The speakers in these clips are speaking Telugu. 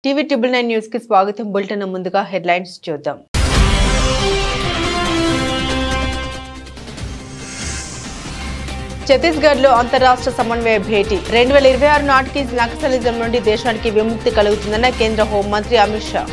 టీవీ 9 న్యూస్ కి స్వాగతం. బులెటిన్ ముందుగా హెడ్లైన్స్ చూద్దాం. ఛత్తీస్గఢ్ లో అంతర్రాష్ట్ర సమన్వయ భేటీ 2026 నాటికి నక్సలిజం నుండి దేశానికి విముక్తి కలుగుతుందన్న కేంద్ర హోంమంత్రి అమిత్ షా.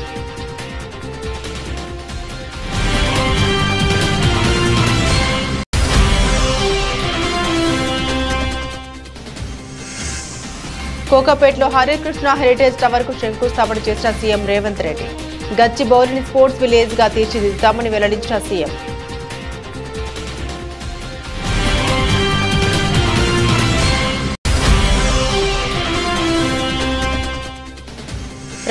కోకాపేటలో హరికృష్ణ హెరిటేజ్ టవర్ కు శంకుస్థాపన చేసిన సీఎం రేవంత్ రెడ్డి. గచ్చిబౌలిని స్పోర్ట్స్ విలేజ్ గా తీర్చిదిద్దామని వెల్లడించిన సీఎం.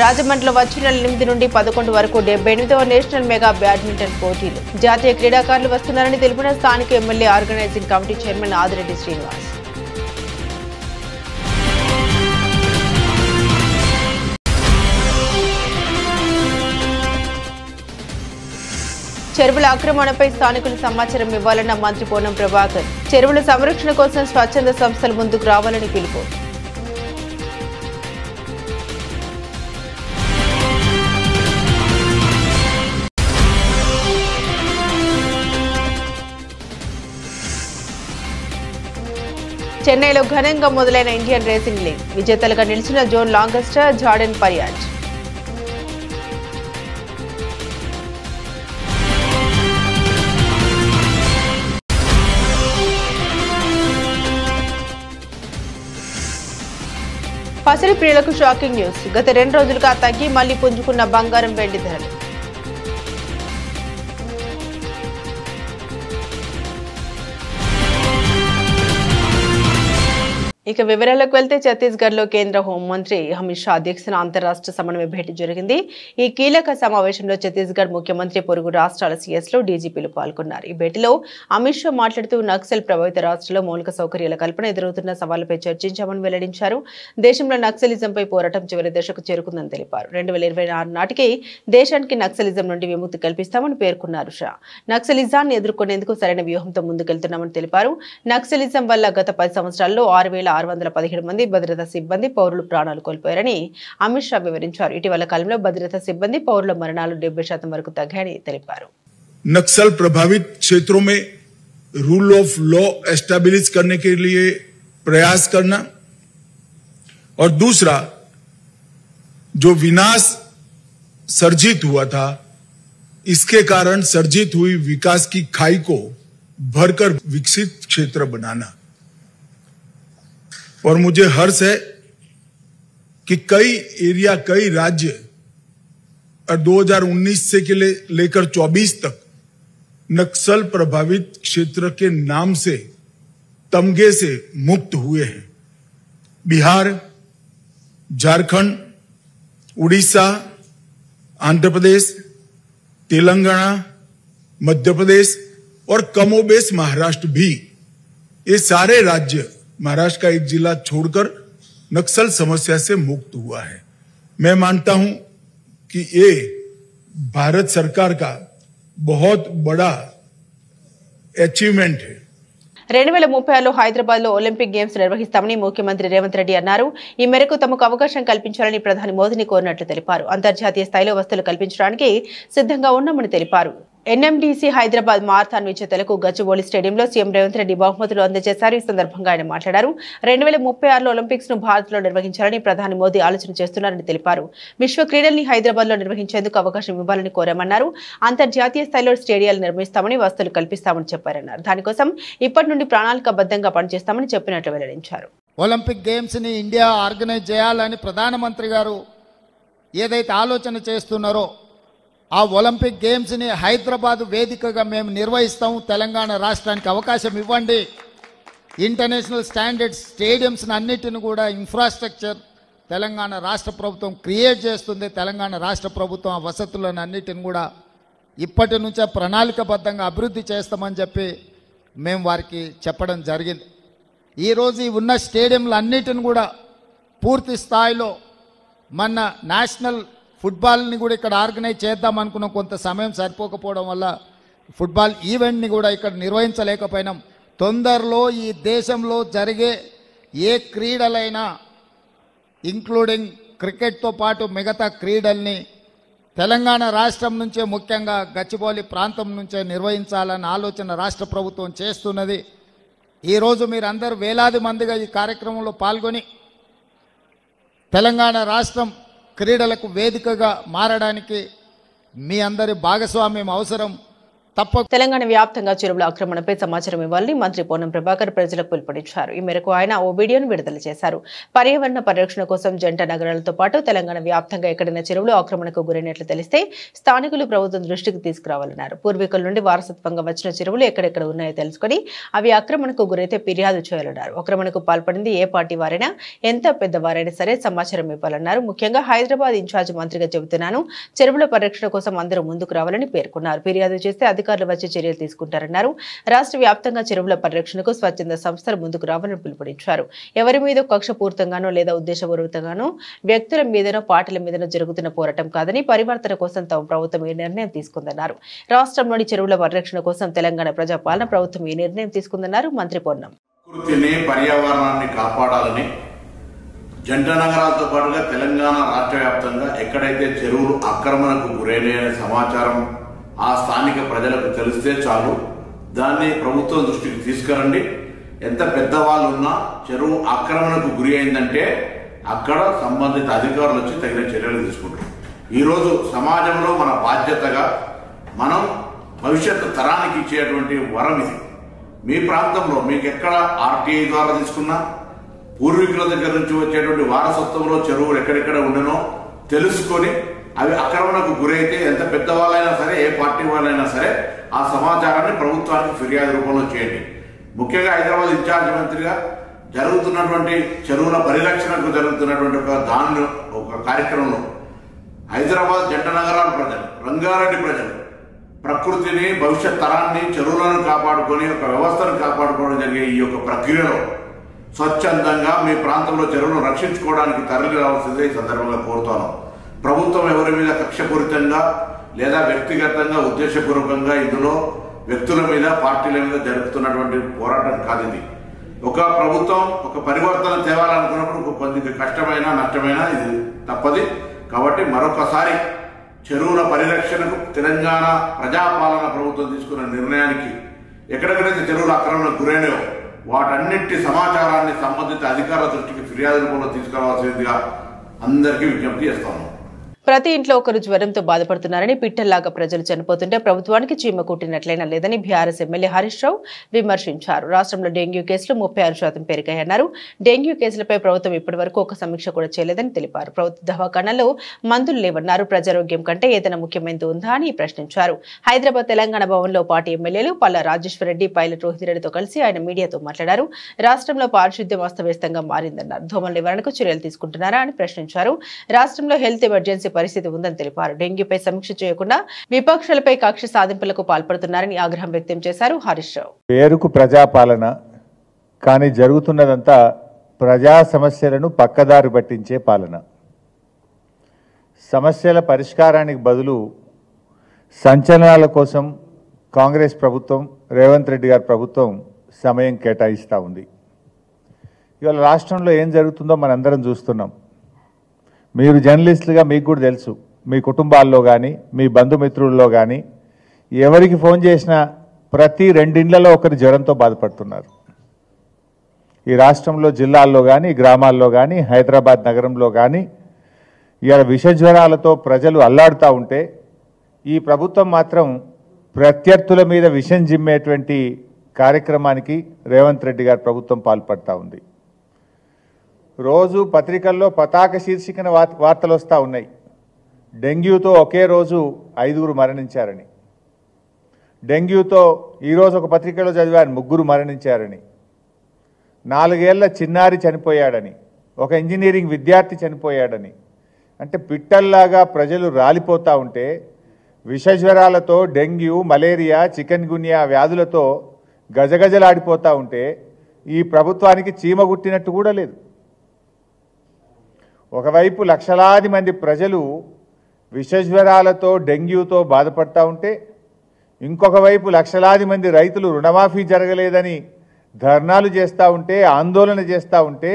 రాజమండ్రిలో వచ్చే నెల 8 నుండి 11 వరకు 78వ నేషనల్ మెగా బ్యాడ్మింటన్ పోటీలు. జాతీయ క్రీడాకారులు వస్తున్నారని తెలిపిన స్థానిక MLA organising committee chairman Adireddy Srinivas. చెరువుల ఆక్రమణపై స్థానికులు సమాచారం ఇవ్వాలన్న మంత్రి పొన్నం ప్రభాకర్. చెరువుల సంరక్షణ కోసం స్వచ్ఛంద సంస్థలు ముందుకు రావాలని పిలుపు. చెన్నైలో ఘనంగా మొదలైన ఇండియన్ రేసింగ్ లీగ్. విజేతలుగా నిలిచిన జోన్ లాంగస్టర్ జార్డెన్ పర్యాజ్. పసిడి ప్రియులకు షాకింగ్ న్యూస్. గత 2 రోజులుగా తగ్గి మళ్లీ పుంజుకున్న బంగారం వెండి ధరలు. ఇక వివరాలకు వెళ్తే ఛత్తీస్గఢ్ లో కేంద్ర హోంమంత్రి అమిత్ షా అధ్యక్షతన అంతర్రాష్ట్ర సమన్వయ భేటీ జరిగింది. ఈ కీలక సమావేశంలో ఛత్తీస్గఢ్ ముఖ్యమంత్రి, పొరుగు రాష్ట్రాల సీఎస్లు, డీజీపీలు పాల్గొన్నారు. ఈ భేటీలో అమిత్ షా మాట్లాడుతూ నక్సల్ ప్రభావిత రాష్ట్రాల్లో మౌలిక సౌకర్యాల కల్పన ఎదురవుతున్న సవాళ్లపై చర్చించామని వెల్లడించారు. దేశంలో నక్సలిజంపై పోరాటం చివరి దశకు చేరుకుందని తెలిపారు. 2026 నాటికి దేశానికి నక్సలిజం నుండి విముక్తి కల్పిస్తామని పేర్కొన్నారు. షా నక్సలిజాన్ని ఎదుర్కొనేందుకు సరైన వ్యూహంతో ముందుకెళ్తున్నామని తెలిపారు. నక్సలిజం వల్ల గత 10 సంవత్సరాల్లో 6,617 మంది భద్రతా సిబ్బంది, పౌరులు ప్రాణాలు కోల్పోయారని అమిత్ షా వివరించారు. ఇటీవల కాలంలో భద్రతా సిబ్బంది, పౌరుల మరణాలు 70% వరకు తగ్గాయని తెలిపారు. नक्सल प्रभावित क्षेत्रों में रूल ऑफ लॉ एस्टैब्लिश करने के लिए प्रयास करना और दूसरा जो विनाश सर्जित हुआ था, इसके कारण सर्जित हुई विकास की खाई को भरकर विकसित क्षेत्र बनाना. और मुझे हर्ष है कि कई एरिया, कई राज्य 2019 से के लेकर 24 तक नक्सल प्रभावित क्षेत्र के नाम से, तमगे से मुक्त हुए हैं. बिहार, झारखंड, उड़ीसा, आंध्र प्रदेश, तेलंगाना, मध्य प्रदेश और कमोबेश महाराष्ट्र भी, ये सारे राज्य, महाराष्ट्र का एक जिला छोड़कर, नक्सल समस्या से मुक्त हुआ है. मैं मानता हूं कि ये भारत सरकार का बहुत बड़ा अचीवमेंट है. 2036లో హైదరాబాద్ లో ఒలింపిక్ గేమ్స్ నిర్వహిస్తామని ముఖ్యమంత్రి రేవంత్ రెడ్డి అన్నారు. ఈ మేరకు తమకు అవకాశం కల్పించాలని ప్రధాని మోదీని కోరినట్లు తెలిపారు. అంతర్జాతీయ స్థాయిలో వసతులు కల్పించడానికి సిద్ధంగా ఉన్నామని తెలిపారు. ఎన్ఎండిసి హైదరాబాద్ మారథాన్ విజేతలకు గచ్చిబౌలి స్టేడియంలో సీఎం రేవంత్ రెడ్డి బహుమతులు అందజేశారు. ఈ సందర్భంగా ఆయన మాట్లాడారు. 2036లో ఒలింపిక్స్ ను భారత్ లో నిర్వహించాలని ప్రధాని మోదీ ఆలోచన చేస్తున్నారని తెలిపారు. విశ్వ క్రీడల్ని హైదరాబాద్ లో నిర్వహించేందుకు అవకాశం ఇవ్వాలని కోరామన్నారు. అంతర్జాతీయ స్థాయిలో స్టేడియాలు నిర్మిస్తామని, వసతులు కల్పిస్తామని చెప్పారన్నారు. దానికోసం ఇప్పటి నుండి ప్రణాళికాబద్ధంగా పనిచేస్తామని చెప్పినట్లు వెల్లడించారు. ఒలింపిక్ గేమ్స్ ని ఇండియా ఆర్గనైజ్ చేయాలని ప్రధానమంత్రి గారు ఏదైతే ఆలోచన చేస్తున్నారో, ఆ ఒలింపిక్ గేమ్స్ని హైదరాబాద్ వేదికగా మేము నిర్వహిస్తాము. తెలంగాణ రాష్ట్రానికి అవకాశం ఇవ్వండి. ఇంటర్నేషనల్ స్టాండర్డ్స్ స్టేడియంస్ని అన్నిటిని కూడా ఇన్ఫ్రాస్ట్రక్చర్ తెలంగాణ రాష్ట్ర ప్రభుత్వం క్రియేట్ చేస్తుంది. తెలంగాణ రాష్ట్ర ప్రభుత్వం ఆ వసతులను అన్నిటిని కూడా ఇప్పటి నుంచే ప్రణాళికబద్ధంగా అభివృద్ధి చేస్తామని చెప్పి మేము వారికి చెప్పడం జరిగింది. ఈరోజు ఈ ఉన్న స్టేడియంలు అన్నిటిని కూడా పూర్తి స్థాయిలో మన నేషనల్ ఫుట్బాల్ని కూడా ఇక్కడ ఆర్గనైజ్ చేద్దాం అనుకున్నాం. కొంత సమయం సరిపోకపోవడం వల్ల ఫుట్బాల్ ఈవెంట్ని కూడా ఇక్కడ నిర్వహించలేకపోయినాం. తొందరలో ఈ దేశంలో జరిగే ఏ క్రీడలైనా ఇంక్లూడింగ్ క్రికెట్తో పాటు మిగతా క్రీడల్ని తెలంగాణ రాష్ట్రం నుంచే, ముఖ్యంగా గచ్చిబౌలి ప్రాంతం నుంచే నిర్వహించాలన్న ఆలోచన రాష్ట్ర ప్రభుత్వం చేస్తున్నది. ఈరోజు మీరందరూ వేలాది మందిగా ఈ కార్యక్రమంలో పాల్గొని తెలంగాణ రాష్ట్రం క్రీడలకు వేదికగా మారడానికి మీ అందరి భాగస్వామ్యం అవసరం. తెలంగాణ వ్యాప్తంగా చెరువుల ఆక్రమణపై సమాచారం ఇవ్వాలని మంత్రి పొన్నం ప్రభాకర్ ప్రజలకు పిలుపునిచ్చారు. ఈ మేరకు ఆయన ఓ వీడియోను విడుదల చేశారు. పర్యావరణ పరిరక్షణ కోసం జంట నగరాలతో పాటు తెలంగాణ వ్యాప్తంగా ఎక్కడైనా చెరువులు ఆక్రమణకు గురైనట్లు తెలిస్తే స్థానికులు ప్రభుత్వం దృష్టికి తీసుకురావాలన్నారు. పూర్వీకుల నుండి వారసత్వంగా వచ్చిన చెరువులు ఎక్కడెక్కడ ఉన్నాయో తెలుసుకుని అవి ఆక్రమణకు గురైతే ఫిర్యాదు చేయాలన్నారు. ఆక్రమణకు పాల్పడింది ఏ పార్టీ వారైనా, ఎంత పెద్దవారైనా సరే సమాచారం ఇవ్వాలన్నారు. ముఖ్యంగా హైదరాబాద్ ఇన్ఛార్జ్ మంత్రిగా చెబుతున్నాను, చెరువుల పరిరక్షణ కోసం అందరూ ముందుకు రావాలని పేర్కొన్నారు. ఫిర్యాదు చేస్తే అధికారులు వచ్చి చర్యలు తీసుకుంటారన్నారు. రాష్ట్ర వ్యాప్తంగా చెరువుల పరిరక్షణకు స్వచ్ఛంద సంస్థలు ముందుకు రావాలని పిలుపునిచ్చారు. ఎవరి మీద కక్షపూరితంగానో లేదా ఉద్దేశపూర్వకంగానో వ్యక్తుల మీదనో పార్టీల మీదనో జరుగుతున్న పోరాటం కాదని, పరివర్తన కోసం తమ ప్రభుత్వం ఈ నిర్ణయం తీసుకుందన్నారు. రాష్ట్రంలోని చెరువుల పరిరక్షణ కోసం తెలంగాణ ప్రజాపాలన ప్రభుత్వం ఈ నిర్ణయం తీసుకుందన్నారు మంత్రి పొన్నం. పర్యావరణాన్ని కాపాడాలని జంట నగరాలతో పాటుగా తెలంగాణ రాష్ట్ర వ్యాప్తంగా ఎక్కడైతే చెరువులు ఆక్రమణకు గురైన సమాచారం ఆ స్థానిక ప్రజలకు తెలిస్తే చాలు, దాన్ని ప్రభుత్వం దృష్టికి తీసుకురండి. ఎంత పెద్దవాళ్ళు ఉన్నా చెరువు ఆక్రమణకు గురి అయిందంటే అక్కడ సంబంధిత అధికారులు వచ్చి తగిన చర్యలు తీసుకుంటారు. ఈరోజు సమాజంలో మన బాధ్యతగా మనం భవిష్యత్తు తరానికి ఇచ్చేటువంటి వరం ఇది. మీ ప్రాంతంలో మీకు ఎక్కడ ఆర్టీఐ ద్వారా తీసుకున్నా, పూర్వీకుల దగ్గర నుంచి వచ్చేటువంటి వారసత్వంలో చెరువులు ఎక్కడెక్కడ ఉండనో తెలుసుకొని అవి ఆక్రమణకు గురైతే ఎంత పెద్దవాళ్ళైనా సరే, ఏ పార్టీ వాళ్ళైనా సరే ఆ సమాచారాన్ని ప్రభుత్వానికి ఫిర్యాదు రూపంలో చేయండి. ముఖ్యంగా హైదరాబాద్ ఇన్ఛార్జ్ మంత్రిగా జరుగుతున్నటువంటి చెరువుల పరిరక్షణకు జరుగుతున్నటువంటి ఒక కార్యక్రమంలో హైదరాబాద్ జంట నగరాల ప్రజలు, రంగారెడ్డి ప్రజలు ప్రకృతిని, భవిష్యత్ తరాన్ని, చెరువులను కాపాడుకొని ఒక వ్యవస్థను కాపాడుకోవడం జరిగే ఈ యొక్క ప్రక్రియలో స్వచ్ఛందంగా మీ ప్రాంతంలో చెరువులను రక్షించుకోవడానికి తరలి రావాల్సిందే ఈ సందర్భంగా కోరుతాను. ప్రభుత్వం ఎవరి మీద కక్షపూరితంగా లేదా వ్యక్తిగతంగా ఉద్దేశపూర్వకంగా ఇందులో వ్యక్తుల మీద, పార్టీల మీద జరుపుతున్నటువంటి పోరాటం కాదు ఇది. ఒక ప్రభుత్వం ఒక పరివర్తన తేవాలనుకున్నప్పుడు కొద్దిగా కష్టమైన, నష్టమైన ఇది తప్పది. కాబట్టి మరొకసారి చెరువుల పరిరక్షణకు తెలంగాణ ప్రజాపాలన ప్రభుత్వం తీసుకున్న నిర్ణయానికి ఎక్కడెక్కడైతే చెరువుల ఆక్రమణకు గురైనయో వాటన్నిటి సమాచారాన్ని సంబంధిత అధికారుల దృష్టికి ఫిర్యాదు రూపంలో తీసుకురావాల్సిందిగా అందరికీ విజ్ఞప్తి చేస్తాను. ప్రతి ఇంట్లో ఒకరు జ్వరంతో బాధపడుతున్నారని, పిట్టల్లాగా ప్రజలు చనిపోతుంటే ప్రభుత్వానికి చీమ కుట్టినట్లయినా లేదని బీఆర్ఎస్ ఎమ్మెల్యే హరీష్ రావు విమర్శించారు. రాష్ట్రంలో డెంగ్యూ కేసులు 36% పెరిగాయన్నారు. డెంగ్యూ కేసులపై ప్రభుత్వం ఇప్పటివరకు ఒక సమీక్ష కూడా చేయలేదని తెలిపారు. ప్రభుత్వ దవాఖానాల్లో మందులు లేవన్నారు. ప్రజారోగ్యం కంటే ఏదైనా ముఖ్యమైనది ఉందా అని ప్రశ్నించారు. హైదరాబాద్ తెలంగాణ భవన్లో పార్టీ ఎమ్మెల్యేలు పల్లా రాజేశ్వరరెడ్డి, పైలట్ రోహితిరెడ్డితో కలిసి ఆయన మీడియాతో మాట్లాడారు. రాష్ట్రంలో పారిశుద్ధ్యం అస్తవ్యస్తంగా మారిందన్నారు. దోమల నివారణకు చర్యలు తీసుకుంటున్నారా అని ప్రశ్నించారు. రాష్ట్రంలో హెల్త్ ఎమర్జెన్సీ పరిస్థితి ఉందని తెలిపారు. డెంగ్యూపై సమీక్ష చేయకుండా విపక్షాలపై కక్ష సాధింపులకు పాల్పడుతున్నారని ఆగ్రహం వ్యక్తం చేశారు హరీష్ రావు. పేరుకు ప్రజాపాలన, కానీ జరుగుతున్నదంతా ప్రజా సమస్యలను పక్కదారి పట్టించే పాలన. సమస్యల పరిష్కారానికి బదులు సంచలనాల కోసం కాంగ్రెస్ ప్రభుత్వం, రేవంత్ రెడ్డి గారి ప్రభుత్వం సమయం కేటాయిస్తూ ఉంది. ఇవాళ రాష్ట్రంలో ఏం జరుగుతుందో మనందరం చూస్తున్నాం. మీరు జర్నలిస్టులుగా మీకు కూడా తెలుసు, మీ కుటుంబాల్లో కానీ, మీ బంధుమిత్రుల్లో కానీ ఎవరికి ఫోన్ చేసినా ప్రతి 2 ఇండ్లలో ఒకరు జ్వరంతో బాధపడుతున్నారు. ఈ రాష్ట్రంలో జిల్లాల్లో కానీ, గ్రామాల్లో కానీ, హైదరాబాద్ నగరంలో కానీ ఇవాళ విష జ్వరాలతో ప్రజలు అల్లాడుతూ ఉంటే ఈ ప్రభుత్వం మాత్రం ప్రత్యర్థుల మీద విషం జిమ్మేటువంటి కార్యక్రమానికి రేవంత్ రెడ్డి గారి ప్రభుత్వం పాల్పడుతూ ఉంది. రోజు పత్రికల్లో పతాక శీర్షికన వార్తలు వస్తూ ఉన్నాయి. డెంగ్యూతో ఒకే రోజు 5 మరణించారని, డెంగ్యూతో ఈరోజు ఒక పత్రికలో చదివాను 3 మరణించారని, 4 ఏళ్ల చిన్నారి చనిపోయాడని, ఒక ఇంజనీరింగ్ విద్యార్థి చనిపోయాడని. అంటే పిట్టల్లాగా ప్రజలు రాలిపోతూ ఉంటే, విషజ్వరాలతో, డెంగ్యూ, మలేరియా, చికెన్ గున్యా వ్యాధులతో గజగజలాడిపోతూ ఉంటే ఈ ప్రభుత్వానికి చీమ గుట్టినట్టు కూడా లేదు. ఒకవైపు లక్షలాది మంది ప్రజలు విషజ్వరాలతో, డెంగ్యూతో బాధపడతా ఉంటే, ఇంకొక వైపు లక్షలాది మంది రైతులు రుణమాఫీ జరగలేదని ధర్నాలు చేస్తూ ఉంటే, ఆందోళన చేస్తూ ఉంటే,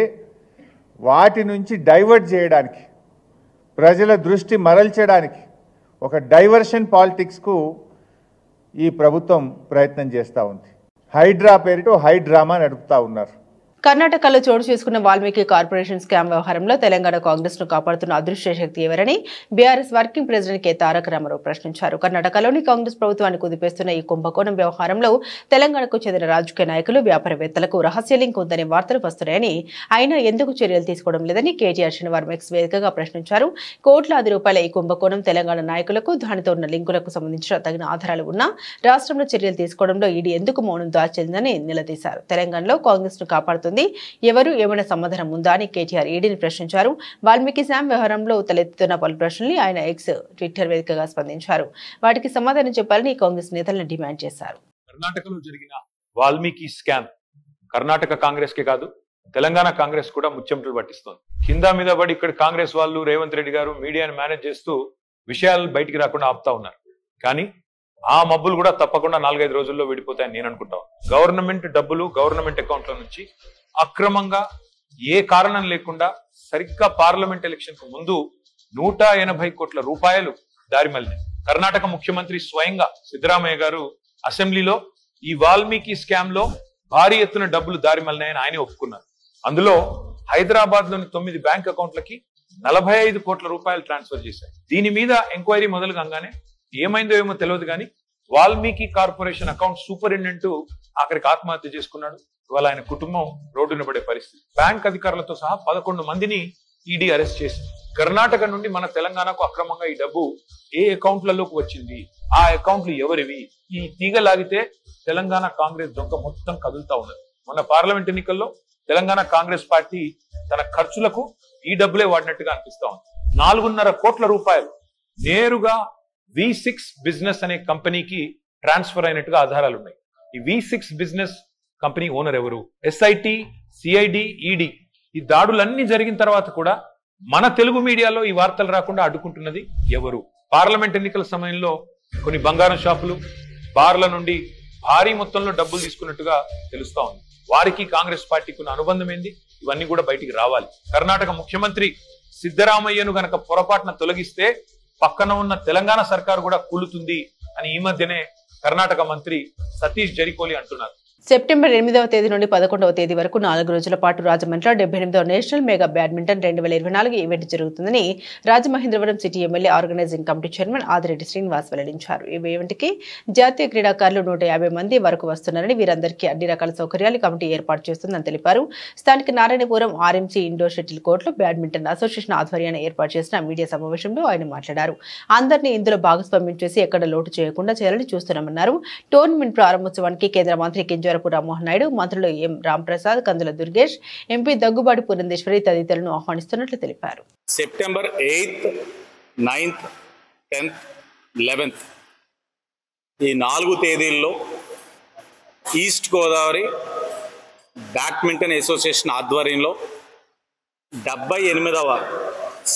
వాటి నుంచి డైవర్ట్ చేయడానికి ప్రజల దృష్టి మరల్చడానికి ఒక డైవర్షన్ పాలిటిక్స్కు ఈ ప్రభుత్వం ప్రయత్నం చేస్తూ ఉంది. హైడ్రా పేరుతో హైడ్రామా నడుపుతా ఉన్నారు. కర్ణాటకలో చోటు చేసుకున్న వాల్మీకి కార్పొరేషన్ స్కామ్ వ్యవహారంలో తెలంగాణ కాంగ్రెస్ ను కాపాడుతున్న అదృశ్య శక్తి ఎవరని బీఆర్ఎస్ వర్కింగ్ ప్రెసిడెంట్ కె తారక రామారావు ప్రశ్నించారు. కర్ణాటకలోని కాంగ్రెస్ ప్రభుత్వాన్ని కుదిపేస్తున్న ఈ కుంభకోణం వ్యవహారంలో తెలంగాణకు చెందిన రాజకీయ నాయకులు వ్యాపారవేత్తలకు రహస్య లింక్ ఉందనే వార్తలు వస్తున్నాయని, అయినా ఎందుకు చర్యలు తీసుకోవడం లేదని కేటీఆర్ శనివారం ఎక్స్ వేదికగా ప్రశ్నించారు. కోట్లాది రూపాయల ఈ కుంభకోణం తెలంగాణ నాయకులకు దానితో ఉన్న లింకులకు సంబంధించిన తగిన ఆధారాలు ఉన్నా రాష్ట్రంలో చర్యలు తీసుకోవడంలో ఈడీ ఎందుకు మౌనం దాల్చిందని నిలదీశారు. తెలంగాణలో కాంగ్రెస్ ను కాపాడుతుంది ఎవరు, ఏమైనా సమాధానం ఉందా అని కేటీఆర్ ఈడీని ప్రశ్నించారు. వాల్మీకి శామ్ వ్యవహారంలో తలెత్తుతున్న పలు ప్రశ్నల్ని ఆయన ఎక్స్ ట్విట్టర్ వేదికగా స్పందించారు. వాటికి సమాధానం చెప్పాలని కాంగ్రెస్ నేతలను డిమాండ్ చేశారు. కర్ణాటకలో జరిగిన వాల్మీకి స్కామ్ కర్ణాటక కాంగ్రెస్ కే కాదు, తెలంగాణ కాంగ్రెస్ కూడా ముచ్చెమటలు పట్టిస్తోంది. కింద మీద పడి ఇక్కడ కాంగ్రెస్ వాళ్ళు, రేవంత్ రెడ్డి గారు మీడియాను మేనేజ్ చేస్తూ విషయాలు బయటికి రాకుండా ఆపుతా ఉన్నారు. కానీ ఆ మబ్బులు కూడా తప్పకుండా 4-5 రోజుల్లో విడిపోతాయని నేను అనుకుంటాను. గవర్నమెంట్ డబ్బులు గవర్నమెంట్ అకౌంట్ల నుంచి అక్రమంగా ఏ కారణం లేకుండా సరిగ్గా పార్లమెంట్ ఎలక్షన్ కు ముందు 180 కోట్ల రూపాయలు దారిమల్లినాయి. కర్ణాటక ముఖ్యమంత్రి స్వయంగా సిద్ధరామయ్య గారు అసెంబ్లీలో ఈ వాల్మీకి స్కామ్ లో భారీ ఎత్తున డబ్బులు దారిమల్లినాయని ఆయన ఒప్పుకున్నారు. అందులో హైదరాబాద్ లోని 9 బ్యాంక్ అకౌంట్లకి 45 కోట్ల రూపాయలు ట్రాన్స్ఫర్ చేశారు. దీని మీద ఎంక్వైరీ మొదలు కాగానే ఏమైందో ఏమో తెలియదు కానీ వాల్మీకి కార్పొరేషన్ అకౌంట్ సూపరింటెండెంట్ ఆఖరికి ఆత్మహత్య చేసుకున్నాడు. ఇవాళ ఆయన కుటుంబం రోడ్డున పడే పరిస్థితి. బ్యాంక్ అధికారులతో సహా 11 మందిని ఈడీ అరెస్ట్ చేసింది. కర్ణాటక నుండి మన తెలంగాణకు అక్రమంగా ఈ డబ్బు ఏ అకౌంట్లలోకి వచ్చింది, ఆ అకౌంట్లు ఎవరివి, ఈ తీగ లాగితే తెలంగాణ కాంగ్రెస్ దొంగ మొత్తం కదులుతా ఉన్నది. మొన్న పార్లమెంట్ ఎన్నికల్లో తెలంగాణ కాంగ్రెస్ పార్టీ తన ఖర్చులకు ఈ డబ్బులే వాడినట్టుగా అనిపిస్తా ఉంది. 4.5 కోట్ల రూపాయలు నేరుగా V6 బిజినెస్ అనే కంపెనీకి ట్రాన్స్ఫర్ అయినట్టుగా ఆధారాలు ఉన్నాయి. ఈ V6 బిజినెస్ కంపెనీ ఓనర్ ఎవరు? SIT, CID, ED ఈ దాడులన్నీ జరిగిన తర్వాత కూడా మన తెలుగు మీడియాలో ఈ వార్తలు రాకుండా అడ్డుకుంటున్నది ఎవరు? పార్లమెంట్ ఎన్నికల సమయంలో కొన్ని బంగారం షాపులు, బార్ల నుండి భారీ మొత్తంలో డబ్బులు తీసుకున్నట్టుగా తెలుస్తా ఉంది. వారికి కాంగ్రెస్ పార్టీకి ఉన్న అనుబంధం ఏంది? ఇవన్నీ కూడా బయటికి రావాలి. కర్ణాటక ముఖ్యమంత్రి సిద్ధరామయ్యను గనక పొరపాటున తొలగిస్తే పక్కన ఉన్న తెలంగాణ సర్కారు కూడా కూలుతుంది అని ఈ మధ్యనే కర్ణాటక మంత్రి సతీష్ జరికోలి అంటున్నారు. సెప్టెంబర్ 8వ తేదీ నుండి 11వ తేదీ వరకు 4 రోజుల పాటు రాజమండ్రిలో 78వ నేషనల్ మెగా బ్యాడ్మింటన్ 2024 ఈవెంట్ జరుగుతుందని Rajamahendravaram city MLA organising committee chairman Adireddy Srinivas వెల్లడించారు. ఈ ఈవెంట్ కి జాతీయ క్రీడాకారులు 150 మంది వరకు వస్తున్నారని, వీరందరికీ అన్ని రకాల సౌకర్యాలు కమిటీ ఏర్పాటు చేస్తుందని తెలిపారు. స్థానిక నారాయణపురం RMC ఇండోర్ షటిల్ కోర్టులో బ్యాడ్మింటన్ అసోసియేషన్ ఆధ్వర్యాన్ని ఏర్పాటు చేసిన మీడియా సమావేశంలో ఆయన మాట్లాడారు. అందరినీ ఇందులో భాగస్వామ్యం చేసి ఎక్కడ లోటు చేయకుండా చేయాలని చూస్తున్నామన్నారు. టోర్నమెంట్ ప్రారంభోత్సవానికి కేంద్ర మంత్రి కింజరాపు రామ్మోహన్ నాయుడు, మంత్రులు ఎం రాంప్రసాద్, కందుల దుర్గేష్, ఎంపీ దగ్గుబాటి పురంధేశ్వరి తదితరులను ఆహ్వానిస్తున్నట్లు తెలిపారు. September 8th, 9th, 10th, 11th ఈ 4 తేదీల్లో ఈస్ట్ గోదావరి బ్యాడ్మింటన్ అసోసియేషన్ ఆధ్వర్యంలో 78వ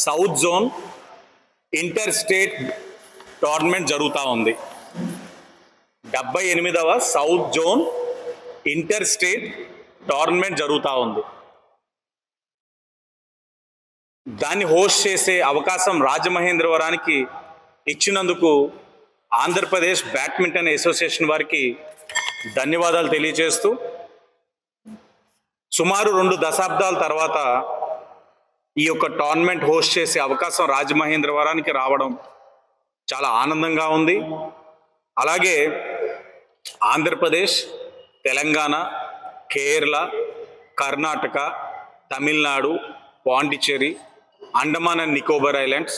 south zone inter state tournament జరుగుతూ ఉంది. 78వ south zone inter state tournament జరుగుతూ ఉంది. దాన్ని హోస్ట్ చేసే అవకాశం రాజమహేంద్రవరానికి ఇచ్చినందుకు ఆంధ్రప్రదేశ్ బ్యాడ్మింటన్ అసోసియేషన్ వారికి ధన్యవాదాలు తెలియజేస్తూ, సుమారు 2 దశాబ్దాల తర్వాత ఈ యొక్క టోర్నమెంట్ హోస్ట్ చేసే అవకాశం రాజమహేంద్రవరానికి రావడం చాలా ఆనందంగా ఉంది. అలాగే ఆంధ్రప్రదేశ్, తెలంగాణ, కేరళ, కర్ణాటక, తమిళనాడు, పాండిచ్చేరి, అండమాన్ అండ్ నికోబార్ ఐలాండ్స్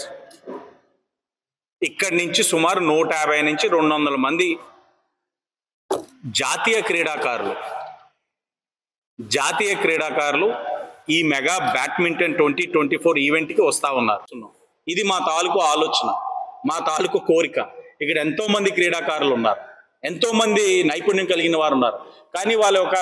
ఇక్కడి నుంచి సుమారు 150 నుంచి 200 మంది జాతీయ క్రీడాకారులు ఈ మెగా బ్యాడ్మింటన్ 2024 ఈవెంట్కి వస్తూ ఉన్నారు. ఇది మా తాలూకు ఆలోచన, మా తాలూకు కోరిక. ఇక్కడ ఎంతో మంది క్రీడాకారులు ఉన్నారు, ఎంతో మంది నైపుణ్యం కలిగిన వారు ఉన్నారు. కానీ వాళ్ళ ఒక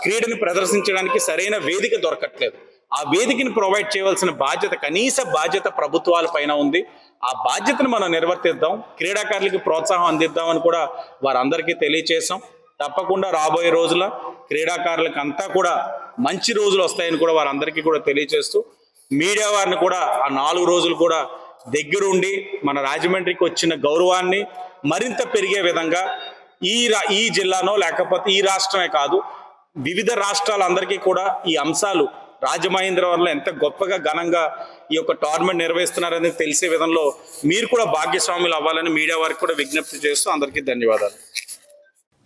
క్రీడని ప్రదర్శించడానికి సరైన వేదిక దొరకట్లేదు. ఆ వేదికని ప్రొవైడ్ చేయవలసిన బాధ్యత, కనీస బాధ్యత ప్రభుత్వాల పైన ఉంది. ఆ బాధ్యతను మనం నిర్వర్తిద్దాం, క్రీడాకారులకి ప్రోత్సాహం అందిద్దామని కూడా వారందరికీ తెలియచేసాం. తప్పకుండా రాబోయే రోజుల క్రీడాకారులకు అంతా కూడా మంచి రోజులు వస్తాయని కూడా వారందరికీ కూడా తెలియచేస్తూ, మీడియా వారిని కూడా ఆ 4 రోజులు కూడా దగ్గరుండి మన రాజమండ్రికి వచ్చిన గౌరవాన్ని మరింత పెరిగే విధంగా ఈ జిల్లానో లేకపోతే ఈ రాష్ట్రమే కాదు వివిధ రాష్ట్రాలందరికీ కూడా ఈ అంశాలు రాజమహేంద్రవరంలో ఎంత గొప్పగా ఘనంగా ఈ యొక్క టోర్నమెంట్ నిర్వహిస్తున్నారని తెలిసే విధంలో మీరు కూడా భాగ్యస్వాములు అవ్వాలని మీడియా వారికి కూడా విజ్ఞప్తి చేస్తూ అందరికీ ధన్యవాదాలు.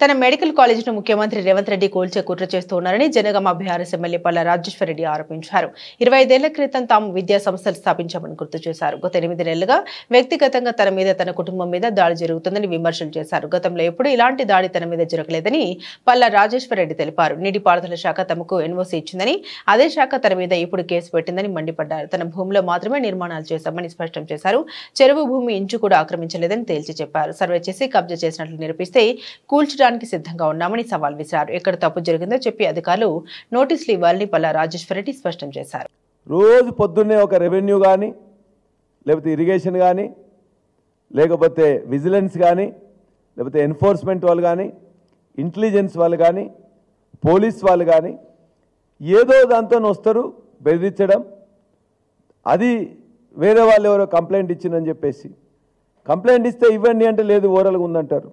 తన మెడికల్ కాలేజీను ముఖ్యమంత్రి రేవంత్ రెడ్డి కూల్చే కుట్ర చేస్తున్నారని జనగామ బీఆర్ఎస్ ఎమ్మెల్యే పల్లా రాజేశ్వర్ రెడ్డి ఆరోపించారు. 25 ఏళ్ల క్రితం తాము విద్యా సంస్థలు స్థాపించామని గుర్తు చేశారు. గత 8 నెలలుగా వ్యక్తిగతంగా తన మీద తన కుటుంబం మీద దాడి జరుగుతుందని విమర్శలు చేశారు. గతంలో ఎప్పుడూ ఇలాంటి దాడి తన మీద జరగలేదని పల్లా రాజేశ్వర్ రెడ్డి తెలిపారు. నీటిపారుదల శాఖ తమకు ఎన్ఓసీ ఇచ్చిందని అదే శాఖ తన మీద ఇప్పుడు కేసు పెట్టిందని మండిపడ్డారు. తన భూమిలో మాత్రమే నిర్మాణాలు చేశామని స్పష్టం చేశారు. చెరువు భూమి ఇంచు కూడా ఆక్రమించలేదని తేల్చి చెప్పారు. సర్వే చేసి కబ్జా చేసినట్లు నిరూపిస్తే కూల్చడానికి సిద్ధంగా ఉన్నామని సవాల్ విసిరారు. ఎక్కడ తప్పు జరిగిందో చెప్పి అధికారులు నోటీసులు ఇవ్వాలని పల్లా రాజేశ్వర్ రెడ్డి స్పష్టం చేశారు. రోజు పొద్దున్నే ఒక రెవెన్యూ కానీ లేకపోతే ఇరిగేషన్ కానీ లేకపోతే విజిలెన్స్ కానీ లేకపోతే ఎన్ఫోర్స్మెంట్ వాళ్ళు కానీ ఇంటెలిజెన్స్ వాళ్ళు కానీ పోలీస్ వాళ్ళు కానీ ఏదో దాంతో వస్తారు బెదిరించడం. అది వేరే వాళ్ళు ఎవరో కంప్లైంట్ ఇచ్చిందని చెప్పేసి కంప్లైంట్ ఇస్తే ఇవ్వండి అంటే లేదు ఓరల్గా ఉందంటారు.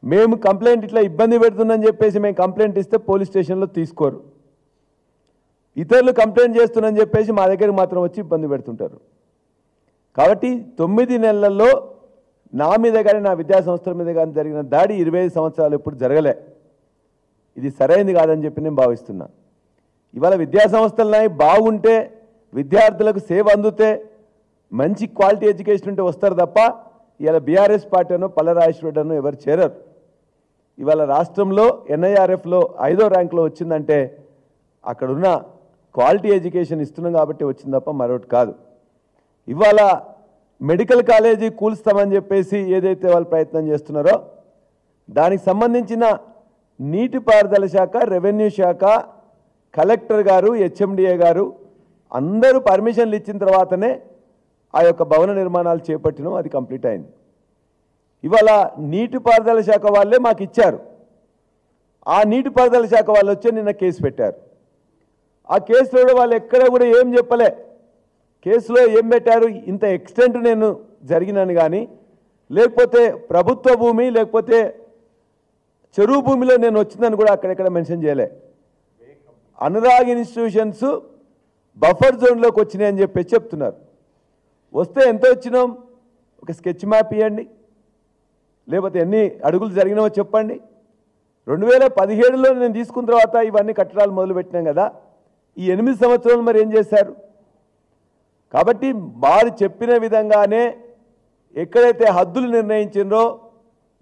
మేము కంప్లైంట్ ఇట్లా ఇబ్బంది పెడుతుందని చెప్పేసి మేము కంప్లైంట్ ఇస్తే పోలీస్ స్టేషన్లో తీసుకోరు. ఇతరులు కంప్లైంట్ చేస్తున్నారని చెప్పేసి మా దగ్గరికి మాత్రం వచ్చి ఇబ్బంది పెడుతుంటారు. కాబట్టి 9 నెలల్లో నా మీద కానీ నా విద్యా సంస్థల మీద కానీ జరిగిన దాడి 25 సంవత్సరాలు ఎప్పుడు జరగలే. ఇది సరైనది కాదని చెప్పి నేను భావిస్తున్నా. ఇవాళ విద్యా సంస్థలున్నాయి బాగుంటే విద్యార్థులకు సేవ అందుతే మంచి క్వాలిటీ ఎడ్యుకేషన్ ఉంటే వస్తారు తప్ప ఇవాళ బీఆర్ఎస్ పార్టీ అనో పల్లరాజేశ్వర అనో ఎవరు చేరరు. ఇవాళ రాష్ట్రంలో NIRFలో 5వ ర్యాంకులో వచ్చిందంటే అక్కడున్న క్వాలిటీ ఎడ్యుకేషన్ ఇస్తున్నాం కాబట్టి వచ్చింది తప్ప మరొకటి కాదు. ఇవాళ మెడికల్ కాలేజీ కూల్స్తామని చెప్పేసి ఏదైతే వాళ్ళు ప్రయత్నం చేస్తున్నారో దానికి సంబంధించిన నీటిపారుదల శాఖ, రెవెన్యూ శాఖ, కలెక్టర్ గారు, HMDA గారు అందరూ పర్మిషన్లు ఇచ్చిన తర్వాతనే ఆ యొక్క భవన నిర్మాణాలు చేపట్టినాం. అది కంప్లీట్ అయింది. ఇవాళ నీటిపారుదల శాఖ వాళ్ళే మాకు ఇచ్చారు. ఆ నీటిపారుదల శాఖ వాళ్ళు వచ్చి నిన్న కేసు పెట్టారు. ఆ కేసులో వాళ్ళు ఎక్కడ కూడా ఏం చెప్పలే. కేసులో ఏం పెట్టారు, ఇంత ఎక్స్టెంట్ నేను జరిగినాను కానీ లేకపోతే ప్రభుత్వ భూమి లేకపోతే చెరువు భూమిలో నేను వచ్చిందని కూడా అక్కడెక్కడ మెన్షన్ చేయలే. అనురాగ్ ఇన్స్టిట్యూషన్స్ బఫర్ జోన్లోకి వచ్చినాయి అని చెప్పి చెప్తున్నారు. వస్తే ఎంత వచ్చినాం, ఒక స్కెచ్ మ్యాప్ ఇవ్వండి, లేకపోతే ఎన్ని అడుగులు జరిగినావో చెప్పండి. 2017లో నేను తీసుకున్న తర్వాత ఇవన్నీ కట్టడాలు మొదలుపెట్టినాం కదా, ఈ 8 సంవత్సరాలు మరి ఏం చేశారు? కాబట్టి వారు చెప్పిన విధంగానే ఎక్కడైతే హద్దులు నిర్ణయించిందో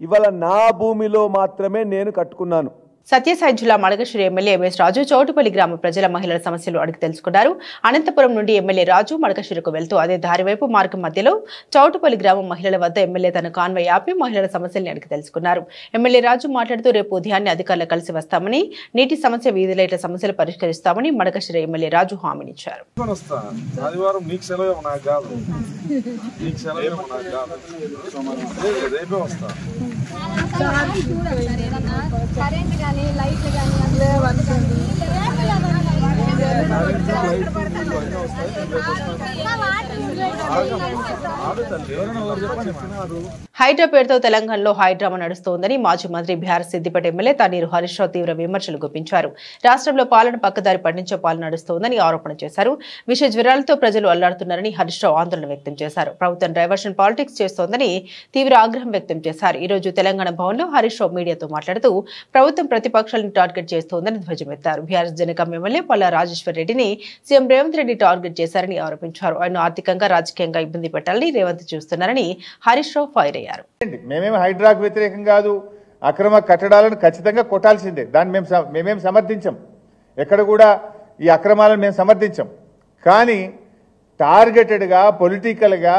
ఇవాళ నా భూమిలో మాత్రమే నేను కట్టుకున్నాను. సత్యసాయి జిల్లా మడకశిర ఎమ్మెల్యే ఎంఎస్ రాజు చౌటుపల్లి గ్రామ ప్రజల మహిళల సమస్యలు అడిగి తెలుసుకున్నారు. అనంతపురం నుండి ఎమ్మెల్యే రాజు మడకశిరకు వెళ్తూ అదే దారి వైపు మార్గం మధ్యలో చౌటుపల్లి గ్రామం మహిళల వద్ద ఎమ్మెల్యే తన కాన్వాయ్ ఆపి మహిళల సమస్యల్ని అడిగి తెలుసుకున్నారు. ఎమ్మెల్యే రాజు మాట్లాడుతూ రేపు ఉదయాన్నే అధికారులు కలిసి వస్తామని, నీటి సమస్య, వీధి లైట్ల సమస్యలు పరిష్కరిస్తామని మడకశిర ఎమ్మెల్యే రాజు హామీనిచ్చారు. హైడ్రా పేరుతో తెలంగాణలో హైడ్రామా నడుస్తోందని మాజీ మంత్రి బీఆర్ సిద్దిపేట ఎమ్మెల్యే తన్నీరు హరీష్ రావు తీవ్ర విమర్శలు గుప్పించారు. రాష్ట్రంలో పాలన పక్కదారి పట్టించే పాలన నడుస్తోందని ఆరోపణ చేశారు. విష జ్వరాలతో ప్రజలు అల్లాడుతున్నారని హరీష్ రావు ఆందోళన వ్యక్తం చేశారు. ప్రభుత్వం డైవర్షన్ పాలిటిక్స్ చేస్తోందని తీవ్ర ఆగ్రహం వ్యక్తం చేశారు. ఈ రోజు తెలంగాణ భవన్లో హరీష్ రావు మీడియాతో మాట్లాడుతూ ప్రభుత్వం ప్రతిపక్షాలను టార్గెట్ చేస్తోందని ధ్వజమెత్తారు. బీఆర్ఎస్ జనగామ ఎమ్మెల్యే పల్లా రాజేశ్వర్ రెడ్డిని సీఎం రేవంత్ రెడ్డి టార్గెట్ చేశారని ఆరోపించారు. ఆయన ఆర్థికంగా, రాజకీయంగా ఇబ్బంది పెట్టాలని రేవంత్ చూస్తున్నారని హరీష్ రావు ఫైర్ అయ్యారు. మేమేమి హైడ్రాకు వ్యతిరేకం కాదు, అక్రమ కట్టడాలను ఖచ్చితంగా కొట్టాల్సిందే, దాన్ని మేమేం సమర్థించం, ఎక్కడ కూడా ఈ అక్రమాలను మేము సమర్థించం. కానీ టార్గెటెడ్గా, పొలిటికల్గా,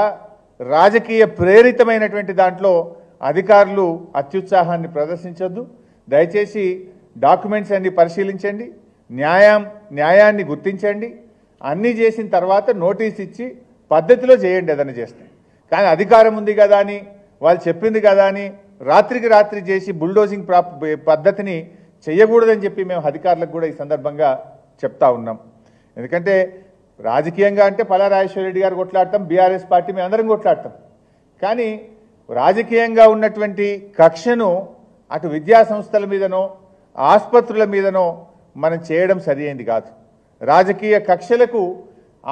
రాజకీయ ప్రేరితమైనటువంటి దాంట్లో అధికారులు అత్యుత్సాహాన్ని ప్రదర్శించొద్దు. దయచేసి డాక్యుమెంట్స్ అన్ని పరిశీలించండి, న్యాయాన్ని గుర్తించండి, అన్నీ చేసిన తర్వాత నోటీస్ ఇచ్చి పద్ధతిలో చేయండి ఏదైనా చేస్తే. కానీ అధికారం ఉంది కదా అని, వాళ్ళు చెప్పింది కదా అని రాత్రికి రాత్రి చేసి బుల్డోజింగ్ పద్ధతిని చేయకూడదని చెప్పి మేము అధికారులకు కూడా ఈ సందర్భంగా చెప్తా ఉన్నాం. ఎందుకంటే రాజకీయంగా అంటే పల్లా రాజేశ్వర రెడ్డి గారు కొట్లాడతాం, బీఆర్ఎస్ పార్టీ మేము అందరం కొట్లాడతాం. కానీ రాజకీయంగా ఉన్నటువంటి కక్షను అటు విద్యా సంస్థల మీదనో ఆసుపత్రుల మీదనో మనం చేయడం సరియైంది కాదు. రాజకీయ కక్షలకు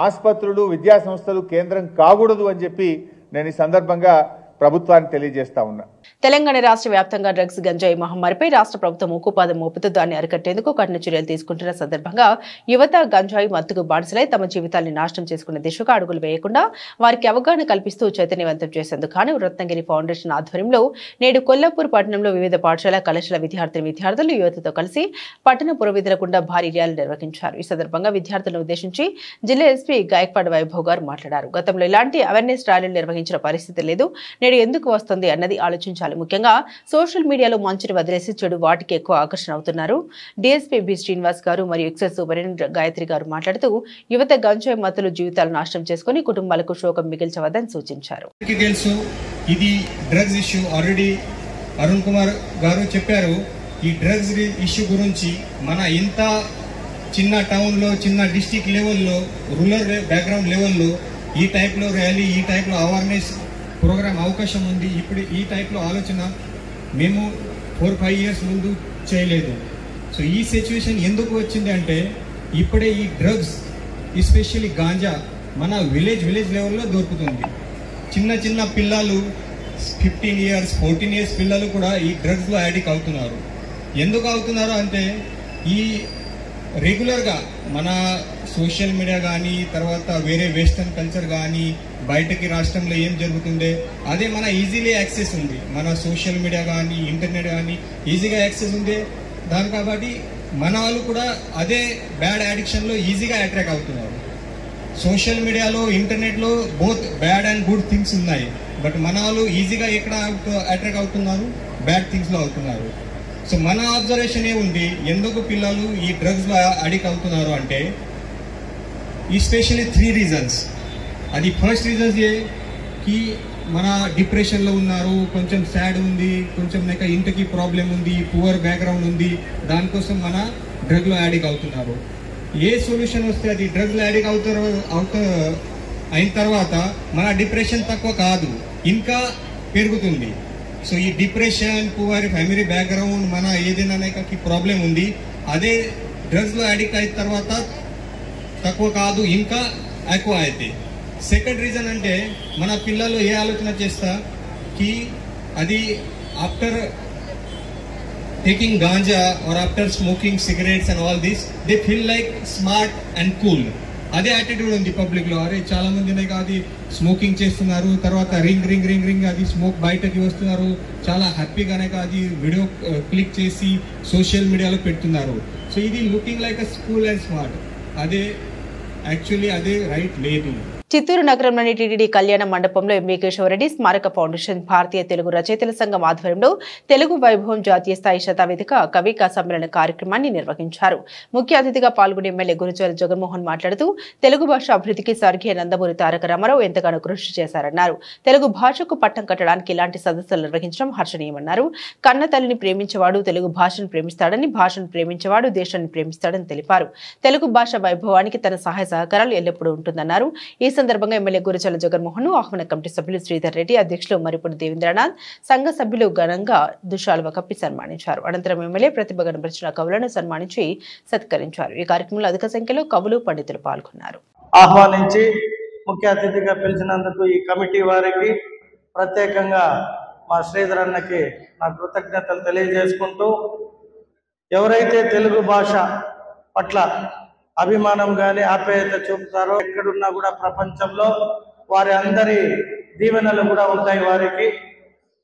ఆసుపత్రులు విద్యా సంస్థలు కేంద్రం కాకూడదు అని చెప్పి నేను ఈ సందర్భంగా ప్రభుత్వాన్ని తెలియజేస్తా ఉన్నా. తెలంగాణ రాష్ట్ర వ్యాప్తంగా డ్రగ్స్ గంజాయి మహమ్మారిపై రాష్ట్ర ప్రభుత్వం ఉక్కుపాదం మోపుతూ దాన్ని అరికట్టేందుకు కఠిన చర్యలు తీసుకుంటున్న సందర్భంగా యువత గంజాయి మత్తుకు బానిసలై తమ జీవితాన్ని నాశనం చేసుకునే దిశగా అడుగులు వేయకుండా వారికి అవగాహన కల్పిస్తూ చైతన్యవంతం చేసేందుకు గాను రత్నగిరి ఫౌండేషన్ ఆధ్వర్యంలో నేడు కొల్లాపూర్ పట్టణంలో వివిధ పాఠశాల కళాశాల విద్యార్థులు యువతతో కలిసి పట్టణ పురవీధుల గుండా భారీ ర్యాలీ నిర్వహించారు. ఈ సందర్భంగా విద్యార్థులను ఉద్దేశించి జిల్లా ఎస్పీ గాయక్వాడ్ వైభవ్ గారు మాట్లాడారు. గతంలో ఇలాంటి అవేర్నెస్ ర్యాలీలు నిర్వహించిన పరిస్థితి లేదు, నేడు ఎందుకు వస్తుంది అన్నది ఆలోచించాలి. ముఖ్యంగా సోషల్ మీడియాలో మంచిని వదిలేసి చెడు వాటికి ఎక్కువ ఆకర్షణ అవుతున్నారు. డీఎస్పీ బి శ్రీనివాస్ గారు మరియు ఎక్సైజ్ సూపరింటెండెంట్ గాయత్రి గారు మాట్లాడుతూ యువత గంజాయి మత్తులు జీవితాలు నాశనం చేసుకుని కుటుంబాలకు శోకం మిగిల్చవద్దని సూచించారు. తెలుసు ఇది drugs issue, already Arun Kumar గారు చెప్పారు. ఈ డ్రగ్స్ ఇష్యూ గురించి మన ఇంత చిన్న టౌన్ లో, చిన్న డిస్టిక్ లెవెల్లో, రూరల్ బ్యాక్గ్రౌండ్ లెవెల్లో ఈ టైప్ లో ర్యాలీ, ఈ టైప్ లో అవేర్నెస్ ప్రోగ్రామ్ అవకాశం ఉంది. ఇప్పుడు ఈ టైప్లో ఆలోచన మేము 4-5 ఇయర్స్ ముందు చేయలేదు. సో ఈ సిచ్యువేషన్ ఎందుకు వచ్చింది అంటే ఇప్పుడే ఈ డ్రగ్స్ ఎస్పెషల్లీ గాంజా మన విలేజ్ లెవెల్లో దొరుకుతుంది. చిన్న పిల్లలు 15 ఇయర్స్ 14 ఇయర్స్ పిల్లలు కూడా ఈ డ్రగ్స్లో అడిక్ట్ అవుతున్నారు. ఎందుకు అవుతున్నారు అంటే ఈ రెగ్యులర్గా మన సోషల్ మీడియా కానీ, తర్వాత వేరే వెస్టర్న్ కల్చర్ కానీ, బయటకి రాష్ట్రంలో ఏం జరుగుతుందే అదే మన ఈజీలీ యాక్సెస్ ఉంది. మన సోషల్ మీడియా కానీ, ఇంటర్నెట్ కానీ ఈజీగా యాక్సెస్ ఉంది. దాని కాబట్టి మన వాళ్ళు కూడా అదే బ్యాడ్ అడిక్షన్లో ఈజీగా అట్రాక్ట్ అవుతున్నారు. సోషల్ మీడియాలో, ఇంటర్నెట్లో both bad and good things ఉన్నాయి. బట్ మన వాళ్ళు ఈజీగా ఎక్కడ అట్రాక్ట్ అవుతున్నారు? బ్యాడ్ థింగ్స్లో అవుతున్నారు. సో మన అబ్జర్వేషన్ ఏముంది, ఎందుకు పిల్లలు ఈ డ్రగ్స్లో అడిక్ట్ అవుతున్నారు అంటే ఎస్పెషల్లీ 3 రీజన్స్. అది ఫస్ట్ రీజన్స్ కి మన డిప్రెషన్లో ఉన్నారు, కొంచెం సాడ్ ఉంది, కొంచెం ఇంటికి ప్రాబ్లం ఉంది, పువర్ బ్యాక్గ్రౌండ్ ఉంది, దానికోసం మన డ్రగ్లో అడిక్ట్ అవుతున్నారు. ఏ సొల్యూషన్ వస్తే అది డ్రగ్లో అడిక్ట్ అయిన తర్వాత మన డిప్రెషన్ తక్కువ కాదు, ఇంకా పెరుగుతుంది. సో ఈ డిప్రెషన్, పువర్ ఫ్యామిలీ బ్యాక్గ్రౌండ్, మన ఏదైనా ప్రాబ్లం ఉంది, అదే డ్రగ్స్లో అడిక్ట్ అయిన తర్వాత తక్కువ కాదు, ఇంకా ఎక్కువ అయితే. సెకండ్ రీజన్ అంటే మన పిల్లలు ఏ ఆలోచన చేస్తా కి అది after taking ganja or after smoking cigarettes and all this they feel like smart and cool. అదే యాటిట్యూడ్ ఉంది పబ్లిక్ లో. అరే చాలా మంది అది స్మోకింగ్ చేస్తున్నారు, తర్వాత రింగ్ అది స్మోక్ బయటకి వస్తున్నారు, చాలా హ్యాపీగానే అది వీడియో క్లిక్ చేసి సోషల్ మీడియాలో పెడుతున్నారు. సో ఇది looking like a cool and smart. అదే యాక్చువల్లీ అదే రైట్ లేదు. చిత్తూరు నగరంలోని టీటీడీ కళ్యాణ మండపంలో ఎంవీ కేశవరెడ్డి స్మారక ఫౌండేషన్, భారతీయ తెలుగు రచయితల సంఘం ఆధ్వర్యంలో తెలుగు వైభవం జాతీయ స్థాయి శతావేదిక కవికా సమ్మేళన కార్యక్రమాన్ని నిర్వహించారు. ముఖ్య అతిథిగా పాల్గొని ఎమ్మెల్యే గురుజాల జగన్మోహన్ మాట్లాడుతూ తెలుగు భాష అభివృద్ధికి స్వర్గీయ నందమూరి తారక రామారావు ఎంతగానో కృషి చేశారన్నారు. తెలుగు భాషకు పట్టం కట్టడానికి ఇలాంటి సదస్సులు నిర్వహించడం హర్షణీయమన్నారు. కన్న తల్లిని ప్రేమించేవాడు తెలుగు భాషను ప్రేమిస్తాడని, భాషను ప్రేమించేవాడు దేశాన్ని ప్రేమిస్తాడని తెలిపారు. తెలుగు భాష వైభవానికి తన సహాయ సహకారాలు ఎల్లప్పుడూ ఉంటుందన్నారు. ఈ సందర్భంగా ఎమ్మెల్యే గురుజాల జగన్మోహన్, ఆహ్వాన కమిటీ సభ్యులు శ్రీధర్ రెడ్డి, అధ్యక్షులు మరిపూడి దేవేంద్రనాథ్, సంఘ సభ్యులు ఘనంగా దుశాలువ కప్పి సన్మానించారు. అనంతరం ఎమ్మెల్యే ప్రతిభ కనబరిచిన కవులను సన్మానించి సత్కరించారు. ఈ కార్యక్రమంలో అధిక సంఖ్యలో కవులు, పండితులు పాల్గొన్నారు. ఆహ్వానించి ముఖ్య అతిథిగా పిలిచినందుకు ఈ కమిటీ వారికి ప్రత్యేకంగా మా శ్రీధర్ అన్నకి నా కృతజ్ఞతలు తెలియజేసుకుంటూ, ఎవరైతే తెలుగు భాష పట్ల అభిమానం కానీ ఆప్యాయత చూపుతారో ఎక్కడున్నా కూడా ప్రపంచంలో వారి అందరి దీవెనలు కూడా ఉంటాయి. వారికి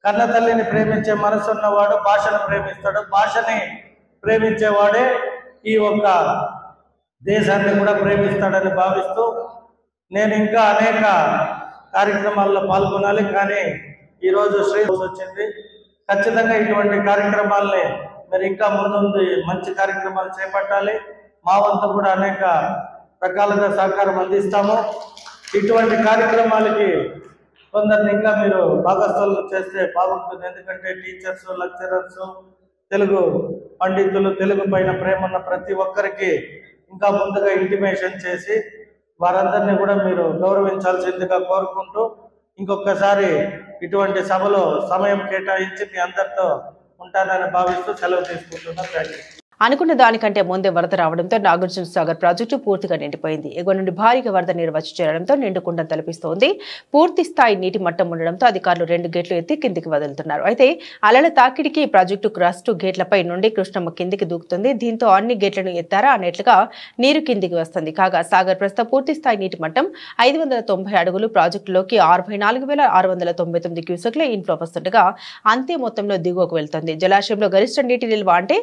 కన్న తల్లిని ప్రేమించే మనసు ఉన్నవాడు భాషను ప్రేమిస్తాడు, భాషని ప్రేమించేవాడే ఈ ఒక్క దేశాన్ని కూడా ప్రేమిస్తాడని భావిస్తూ నేను ఇంకా అనేక కార్యక్రమాల్లో పాల్గొనాలి. కానీ ఈరోజు శ్రీనివాస్ వచ్చింది. ఖచ్చితంగా ఇటువంటి కార్యక్రమాలని మీరు ఇంకా ముందు మంచి కార్యక్రమాలు చేపట్టాలి. మా వంతు కూడా అనేక రకాలుగా సహకారం అందిస్తాము. ఇటువంటి కార్యక్రమాలకి కొందరిని ఇంకా మీరు భాగస్వాములు చేస్తే బాగుంటుంది. ఎందుకంటే టీచర్స్, లెక్చరర్స్, తెలుగు పండితులు, తెలుగు పైన ప్రేమ ఉన్న ప్రతి ఒక్కరికి ఇంకా ముందుగా ఇంటిమేషన్ చేసి వారందరినీ కూడా మీరు గౌరవించాల్సిందిగా కోరుకుంటూ ఇంకొకసారి ఇటువంటి సభలో సమయం కేటాయించి మీ అందరితో ఉంటానని భావిస్తూ సెలవు తీసుకుంటున్నాను. Thank you. అనుకున్న దానికంటే ముందే వరద రావడంతో నాగార్జున సాగర్ ప్రాజెక్టు పూర్తిగా నిండిపోయింది. ఎగువ నుండి భారీగా వరద నీరు వచ్చి చేరడంతో నిండుకుండం తలపిస్తోంది. పూర్తి స్థాయి నీటి మట్టం ఉండడంతో అధికారులు 2 గేట్లు ఎత్తి కిందికి వదులుతున్నారు. అయితే అలల తాకిడికి ప్రాజెక్టు క్రస్టు గేట్లపై నుండి కృష్ణమ్మ కిందికి దూకుతుంది. దీంతో అన్ని గేట్లను ఎత్తారా అనేట్లుగా నీరు కిందికి వస్తుంది. కాగా సాగర్ ప్రస్తుతం పూర్తి స్థాయి నీటి మట్టం 590 అడుగులు. ప్రాజెక్టులోకి 64,699 క్యూసెక్ల ఇన్ఫ్లో వస్తుండగా అంతే మొత్తంలో దిగువకు వెళ్తుంది. జలాశయంలో గరిష్ట నీటి నిల్వ అంటే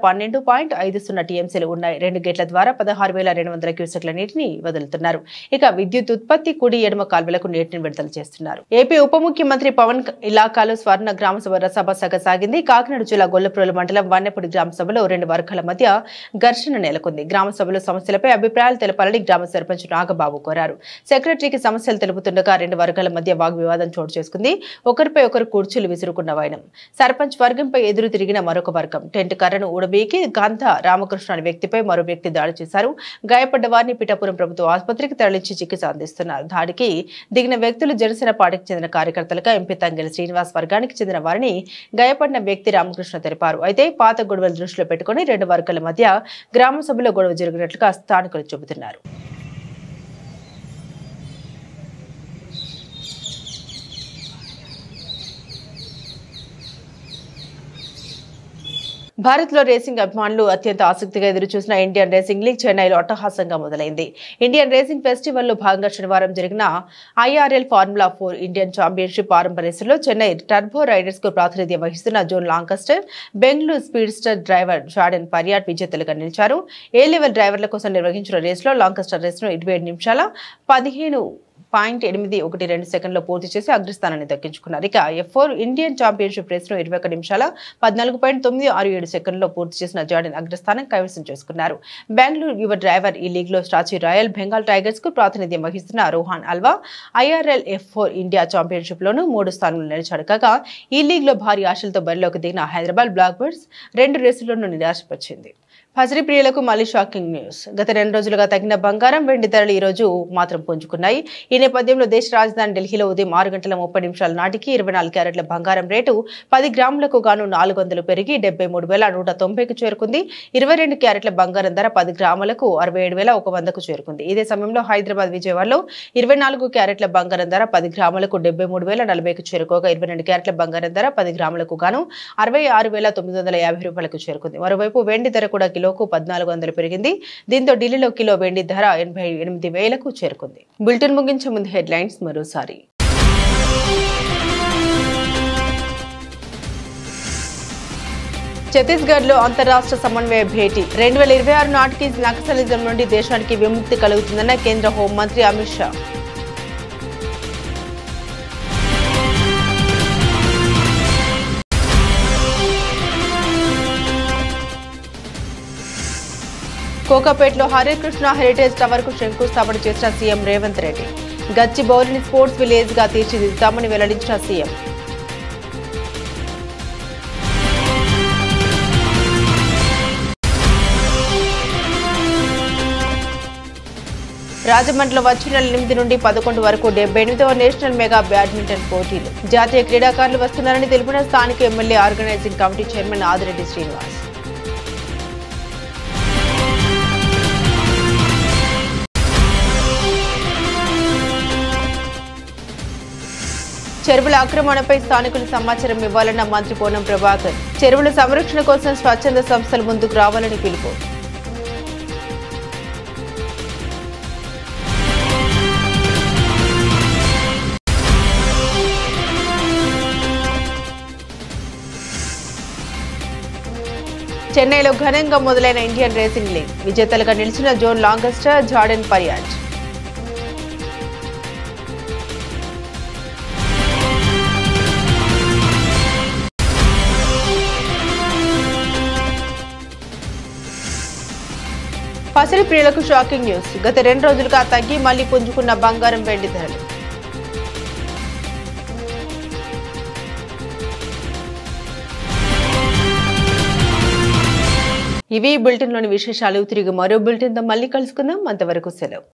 312.50 టీఎంసీలు ఉన్నాయి. 2 గేట్ల ద్వారా 16,200 క్యూసెక్ల నీటిని వదులుతున్నారు. ఇక విద్యుత్ ఉత్పత్తి కుడి ఎడమ కాల్వలకు నీటిని విడుదల చేస్తున్నారు. ఏపీ ఉప ముఖ్యమంత్రి పవన్ ఇలాకాలో స్వర్ణ గ్రామ సభ సాగింది. కాకినాడ జిల్లా గొల్లప్రోలు మండలం వన్నెపూడి గ్రామ సభలో 2 వర్గాల మధ్య ఘర్షణ నెలకొంది. గ్రామ సభలో సమస్యలపై అభిప్రాయాలు తెలపాలని గ్రామ సర్పంచ్ నాగబాబు కోరారు. సెక్రటరీకి సమస్యలు తెలుపుతుండగా 2 వర్గాల మధ్య వాగ్వివాదం చోటు చేసుకుంది. ఒకరిపై ఒకరు కుర్చీలు విసురుకున్న వైనం. సర్పంచ్ వర్గంపై ఎదురు తిరిగిన మరొక వర్గం టెంట్ కర్రను ఊడబీకి గంధ రామకృష్ణ అనే వ్యక్తిపై మరో వ్యక్తి దాడి చేశారు. గాయపడ్డ వారిని పిఠాపురం ప్రభుత్వ ఆసుపత్రికి తరలించి చికిత్స అందిస్తున్నారు. దాడికి దిగిన వ్యక్తులు జనసేన పార్టీకి చెందిన కార్యకర్తలుగా ఎంపీ తంగెల శ్రీనివాస్ వర్గానికి చెందిన వారిని గాయపడిన వ్యక్తి రామకృష్ణ తెలిపారు. అయితే పాత గొడవలు దృష్టిలో పెట్టుకుని 2 వర్గాల మధ్య గ్రామ సభలో గొడవ జరిగినట్లుగా స్థానికులు చెబుతున్నారు. భారత్లో రేసింగ్ అభిమానులు అత్యంత ఆసక్తిగా ఎదురుచూసిన ఇండియన్ రేసింగ్ లీగ్ చెన్నైలో అట్టహాసంగా మొదలైంది. ఇండియన్ రేసింగ్ ఫెస్టివల్లో భాగంగా శనివారం జరిగిన ఐఆర్ఎల్ ఫార్ములా 4 ఇండియన్ ఛాంపియన్షిప్ ఆరంభ రేసులో చెన్నై టర్బో రైడర్స్ కు ప్రాతినిధ్యం వహిస్తున్న జోన్ లాంకస్టర్, బెంగళూరు స్పీడ్స్టర్ డ్రైవర్ జార్డెన్ పర్యాట్ విజేతలుగా నిలిచారు. ఏ లెవెల్ డ్రైవర్ల కోసం నిర్వహించిన రేసులో లాంకస్టర్ రేసును 27 నిమిషాల 15.812 సెకండ్లో పూర్తి చేసి అగ్రస్థానాన్ని దక్కించుకున్నారు. ఇక F4 ఇండియన్ ఛాంపియన్షిప్ రేసును 21 నిమిషాల 14.967 సెకండ్లో పూర్తి చేసిన జార్డెన్ అగ్రస్థానం కైవసం చేసుకున్నారు. బెంగళూరు యువ డ్రైవర్ ఈ లీగ్ లో స్టాచి రాయల్ బెంగాల్ టైగర్స్ కు ప్రాతినిధ్యం వహిస్తున్న Rohan Alva IRL F4 India championship లోను 3 స్థానంలో నిలిచాడు. కాగా ఈ లీగ్ లో భారీ ఆశలతో బరిలోకి దిగిన హైదరాబాద్ బ్లాక్ బర్డ్స్ 2 రేసుల్లోనూ నిరాశపరిచింది. ఫజరీ ప్రియులకు మళ్లీ షాకింగ్ న్యూస్. గత 2 రోజులుగా తగ్గిన బంగారం, వెండి ధరలు ఈ రోజు మాత్రం పుంజుకున్నాయి. ఈ నేపథ్యంలో దేశ రాజధాని ఢిల్లీలో ఉదయం 6:30 నాటికి 24 క్యారెట్ల బంగారం రేటు 10 గ్రాములకు గాను 400 పెరిగి 73,190కు చేరుకుంది. 22 క్యారెట్ల బంగారం ధర 10 గ్రాములకు 67,100కు చేరుకుంది. ఇదే సమయంలో హైదరాబాద్, విజయవాడలో 24 క్యారెట్ల బంగారం ధర 10 గ్రాములకు 73,040కు చేరుకోగా 22 క్యారెట్ల బంగారం ధర 10 గ్రాములకు గాను 66,950 రూపాయలకు చేరుకుంది. మరోవైపు వెండి ధర కూడా కిలోకు 1,400 పెరిగింది. దీంతో ఢిల్లీలో కిలో వెండి ధర 88,000కు చేరుకుంది. బులెటిన్ ముగించే ముందు హెడ్లైన్స్ మరోసారి. ఛత్తీస్గఢ్ లో అంతర్రాష్ట్ర సమన్వయ భేటీ. 2026 నాటికి నక్సలిజం నుండి దేశానికి విముక్తి కలుగుతుందన్న కేంద్ర హోంమంత్రి అమిత్ షా. కోకాపేటలో హరికృష్ణ హెరిటేజ్ టవర్ కు శంకుస్థాపన చేసిన సీఎం రేవంత్ రెడ్డి. గచ్చిబౌలిని స్పోర్ట్స్ విలేజ్ గా తీర్చిదిద్దామని వెల్లడించిన సీఎం. రాజమండ్రిలో వచ్చే నెల 8 నుండి 11 వరకు 78వ నేషనల్ మెగా బ్యాడ్మింటన్ పోటీలు. జాతీయ క్రీడాకారులు వస్తున్నారని తెలిపిన స్థానిక MLA organising committee chairman Adireddy Srinivas. చెరువుల ఆక్రమణపై స్థానికులు సమాచారం ఇవ్వాలన్న మంత్రి పొన్నం ప్రభాకర్. చెరువుల సంరక్షణ కోసం స్వచ్ఛంద సంస్థలు ముందుకు రావాలని పిలుపు. చెన్నైలో ఘనంగా మొదలైన ఇండియన్ రేసింగ్ లీగ్. విజేతలుగా నిలిచిన జోన్ లాంగస్టర్, జార్డెన్ పర్యాట్. ఫసలి ప్రియులకు షాకింగ్ న్యూస్. గత 2 రోజులుగా తగ్గి మళ్లీ పుంజుకున్న బంగారం, వెండి ధరలు. ఇవి బులెటిన్లోని విశేషాలు. తిరిగి మరో బులెటిన్తో మళ్ళీ కలుసుకుందాం. అంతవరకు సెలవు.